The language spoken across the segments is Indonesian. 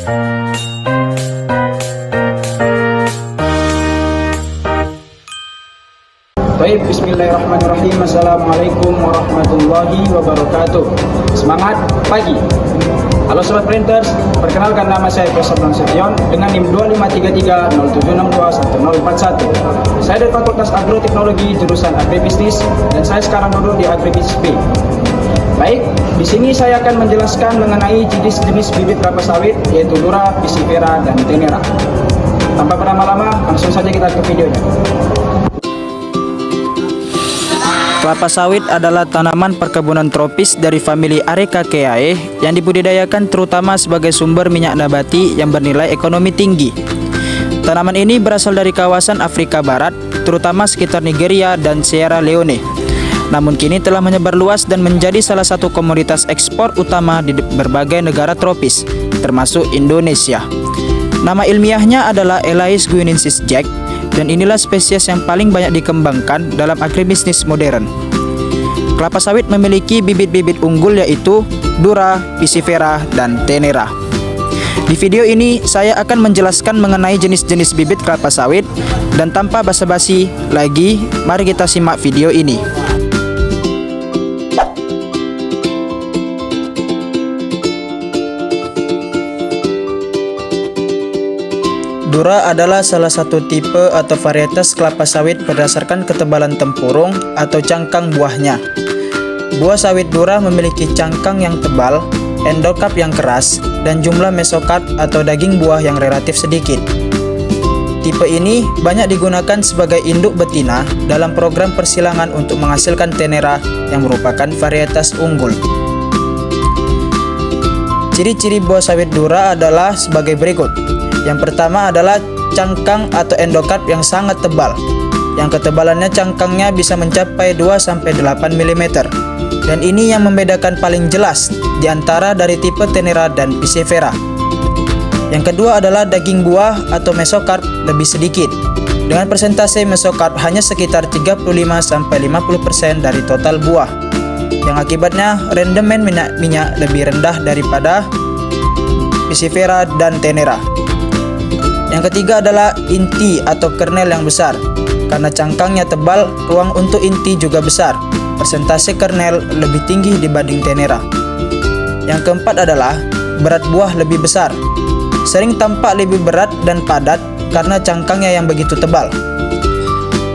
Baik, bismillahirrahmanirrahim. Assalamualaikum warahmatullahi wabarakatuh. Semangat pagi. Halo Sobat Printers, perkenalkan nama saya Profesor Nasution dengan NIM 253307621041. Saya dari Fakultas Agroteknologi jurusan Agribisnis dan saya sekarang duduk di Agribisnis B. Baik, di sini saya akan menjelaskan mengenai jenis-jenis bibit kelapa sawit yaitu Dura, Pisifera, dan Tenera. Tanpa berlama-lama, langsung saja kita ke videonya. Kelapa sawit adalah tanaman perkebunan tropis dari famili Arecaceae yang dibudidayakan terutama sebagai sumber minyak nabati yang bernilai ekonomi tinggi. Tanaman ini berasal dari kawasan Afrika Barat, terutama sekitar Nigeria dan Sierra Leone. Namun kini telah menyebar luas dan menjadi salah satu komoditas ekspor utama di berbagai negara tropis, termasuk Indonesia. Nama ilmiahnya adalah Elais guineensis Jack, dan inilah spesies yang paling banyak dikembangkan dalam agribisnis modern. Kelapa sawit memiliki bibit-bibit unggul yaitu Dura, Pisifera, dan Tenera. Di video ini saya akan menjelaskan mengenai jenis-jenis bibit kelapa sawit, dan tanpa basa-basi lagi, mari kita simak video ini. Dura adalah salah satu tipe atau varietas kelapa sawit berdasarkan ketebalan tempurung atau cangkang buahnya. Buah sawit Dura memiliki cangkang yang tebal, endokarp yang keras, dan jumlah mesokarp atau daging buah yang relatif sedikit. Tipe ini banyak digunakan sebagai induk betina dalam program persilangan untuk menghasilkan Tenera yang merupakan varietas unggul. Ciri-ciri buah sawit Dura adalah sebagai berikut. Yang pertama adalah cangkang atau endokarp yang sangat tebal, yang ketebalannya cangkangnya bisa mencapai 2-8 mm. Dan ini yang membedakan paling jelas di antara dari tipe Tenera dan Pisifera. Yang kedua adalah daging buah atau mesokarp lebih sedikit, dengan persentase mesokarp hanya sekitar 35-50% dari total buah, yang akibatnya rendemen minyak lebih rendah daripada Pisifera dan Tenera. Yang ketiga adalah inti atau kernel yang besar. Karena cangkangnya tebal, ruang untuk inti juga besar. Persentase kernel lebih tinggi dibanding Tenera. Yang keempat adalah berat buah lebih besar. Sering tampak lebih berat dan padat karena cangkangnya yang begitu tebal.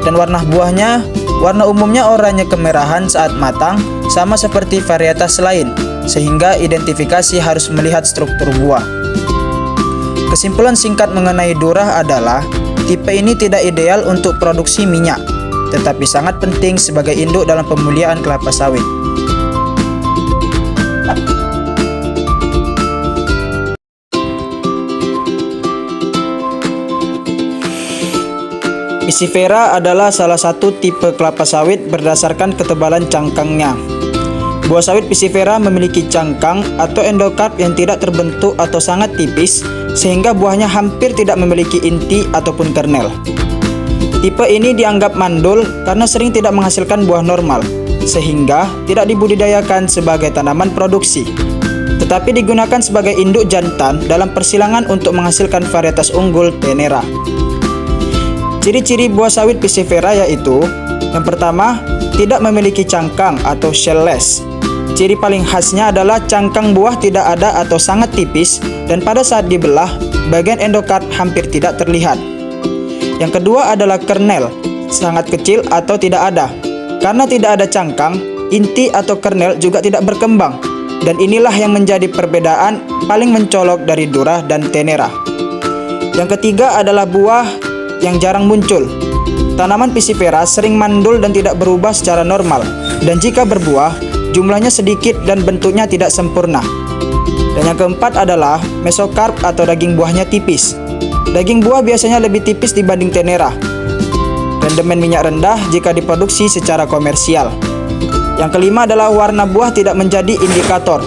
Dan warna buahnya, warna umumnya oranye kemerahan saat matang, sama seperti varietas lain, sehingga identifikasi harus melihat struktur buah. Kesimpulan singkat mengenai Dura adalah tipe ini tidak ideal untuk produksi minyak, tetapi sangat penting sebagai induk dalam pemuliaan kelapa sawit. Pisifera adalah salah satu tipe kelapa sawit berdasarkan ketebalan cangkangnya. Buah sawit Pisifera memiliki cangkang atau endokarp yang tidak terbentuk atau sangat tipis, sehingga buahnya hampir tidak memiliki inti ataupun kernel. Tipe ini dianggap mandul karena sering tidak menghasilkan buah normal, sehingga tidak dibudidayakan sebagai tanaman produksi, tetapi digunakan sebagai induk jantan dalam persilangan untuk menghasilkan varietas unggul Tenera. Ciri-ciri buah sawit Pisifera yaitu: yang pertama, tidak memiliki cangkang atau shellless. Ciri paling khasnya adalah cangkang buah tidak ada atau sangat tipis, dan pada saat dibelah, bagian endokarp hampir tidak terlihat. Yang kedua adalah kernel, sangat kecil atau tidak ada. Karena tidak ada cangkang, inti atau kernel juga tidak berkembang, dan inilah yang menjadi perbedaan paling mencolok dari Dura dan Tenera. Yang ketiga adalah buah yang jarang muncul. Tanaman Pisifera sering mandul dan tidak berubah secara normal, dan jika berbuah, jumlahnya sedikit dan bentuknya tidak sempurna. Dan yang keempat adalah mesokarp atau daging buahnya tipis. Daging buah biasanya lebih tipis dibanding Tenera. Rendemen minyak rendah jika diproduksi secara komersial. Yang kelima adalah warna buah tidak menjadi indikator.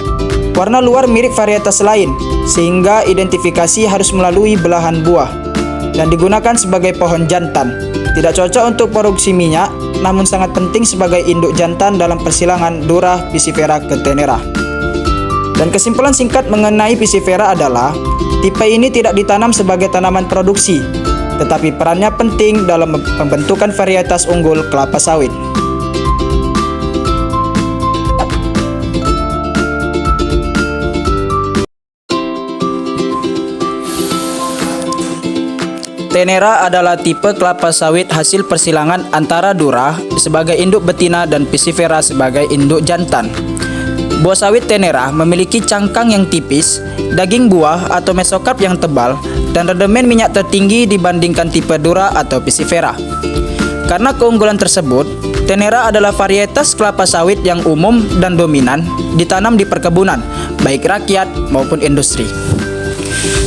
Warna luar mirip varietas lain, sehingga identifikasi harus melalui belahan buah, dan digunakan sebagai pohon jantan. Tidak cocok untuk produksi minyak, namun sangat penting sebagai induk jantan dalam persilangan Dura Pisifera ke Tenera. Dan kesimpulan singkat mengenai Pisifera adalah tipe ini tidak ditanam sebagai tanaman produksi, tetapi perannya penting dalam pembentukan varietas unggul kelapa sawit. Tenera adalah tipe kelapa sawit hasil persilangan antara Dura sebagai induk betina dan Pisifera sebagai induk jantan. Buah sawit Tenera memiliki cangkang yang tipis, daging buah atau mesokarp yang tebal, dan rendemen minyak tertinggi dibandingkan tipe Dura atau Pisifera. Karena keunggulan tersebut, Tenera adalah varietas kelapa sawit yang umum dan dominan ditanam di perkebunan, baik rakyat maupun industri.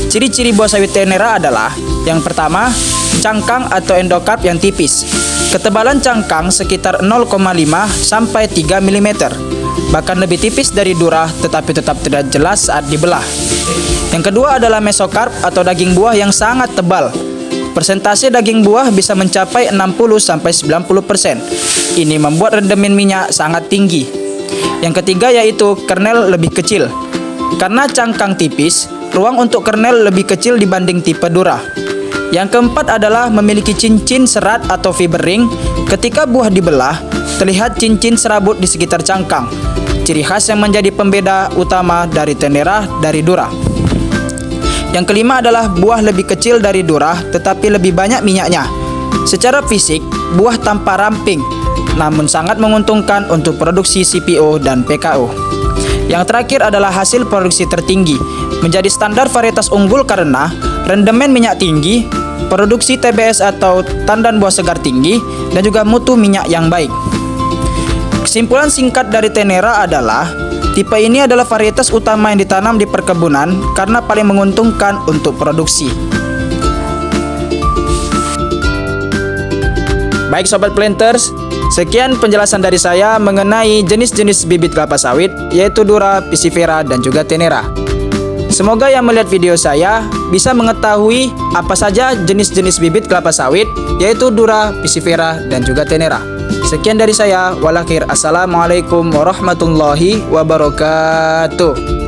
Ciri-ciri buah sawit Tenera adalah: yang pertama, cangkang atau endokarp yang tipis. Ketebalan cangkang sekitar 0,5 sampai 3 mm, bahkan lebih tipis dari Dura tetapi tetap tidak jelas saat dibelah. Yang kedua adalah mesokarp atau daging buah yang sangat tebal. Persentase daging buah bisa mencapai 60 sampai 90%. Ini membuat rendemen minyak sangat tinggi. Yang ketiga yaitu kernel lebih kecil. Karena cangkang tipis, ruang untuk kernel lebih kecil dibanding tipe Dura. Yang keempat adalah memiliki cincin serat atau fiber ring. Ketika buah dibelah, terlihat cincin serabut di sekitar cangkang. Ciri khas yang menjadi pembeda utama dari Tenera dari Dura. Yang kelima adalah buah lebih kecil dari Dura tetapi lebih banyak minyaknya. Secara fisik, buah tampak ramping, namun sangat menguntungkan untuk produksi CPO dan PKO. Yang terakhir adalah hasil produksi tertinggi, menjadi standar varietas unggul karena rendemen minyak tinggi, produksi TBS atau tandan buah segar tinggi, dan juga mutu minyak yang baik. Kesimpulan singkat dari Tenera adalah tipe ini adalah varietas utama yang ditanam di perkebunan karena paling menguntungkan untuk produksi. Baik Sobat Planters, sekian penjelasan dari saya mengenai jenis-jenis bibit kelapa sawit yaitu Dura, Pisifera, dan juga Tenera. Semoga yang melihat video saya bisa mengetahui apa saja jenis-jenis bibit kelapa sawit yaitu Dura, Pisifera, dan juga Tenera. Sekian dari saya, walakhir. Assalamualaikum warahmatullahi wabarakatuh.